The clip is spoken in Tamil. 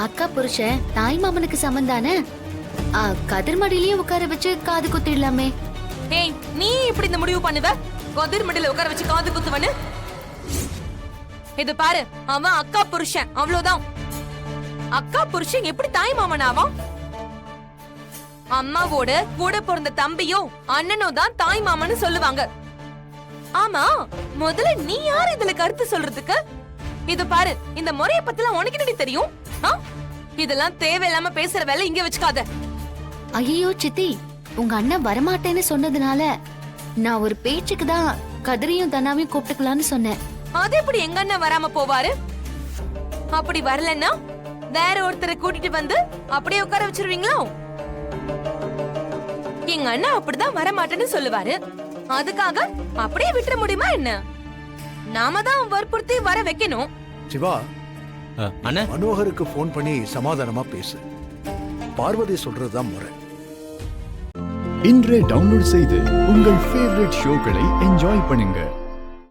அக்கா புருஷன் தாய் மாமனுக்கு சமந்தானே. கதிர்மடியிலயே உட்கார வச்சு காது குத்திடலாமே. ஏய், நீ இப்படி இந்த முடிவு பண்ணுவ? கதிர்மடியில உட்கார வச்சு காது குத்துவனு? இது பாரு, அவன் அக்கா புருஷன், அவ்வளவுதான். அக்கா புருஷன் எப்படி தாய் மாமன் ஆவான்? அம்மாவோட கூட பிறந்த தம்பியோ அண்ணனோ தான் தாய் மாமன்னு சொல்லுவாங்க. ஆமா, முதல்ல நீ யார் இதுல கருத்து சொல்றதுக்கு? இது பாரு, இந்த முறைய பத்திலாம் உனக்கு என்னடி தெரியும்? இதெல்லாம் தேவையில்லாம பேசுற வேலை இங்க வச்சுக்காத. ஐயோ சித்தி, உங்க அண்ணன் வரமாட்டேன்னு சொன்னதுனால நான் ஒரு பேச்சுக்கு தான் கதிரையும் தனாவையும் கூப்பிட்டுக்கலான்னு சொன்னேன். அது எப்படி எங்க அண்ணன் வராம போவாரு? அப்படி வரலன்னா வேற ஒருத்தரை கூட்டிட்டு வந்து அப்படியே உட்கார வச்சிருவீங்களோ? எங்க அண்ணன் அப்படிதான் வரமாட்டேன்னு சொல்லுவாரு. அதுக்காக அப்படியே விட்டுற முடியுமா என்ன? நாம தான் வற்புறுத்தி வர வைக்கணும். சிவா, அண்ணா, மனோகருக்கு போன் பண்ணி சமாதானமா பேசு. பார்வதி சொல்றதுதான் முறை. இன்றே டவுன்லோட் செய்து உங்கள் ஃபேவரட் ஷோக்களை என்ஜாய் பண்ணுங்க.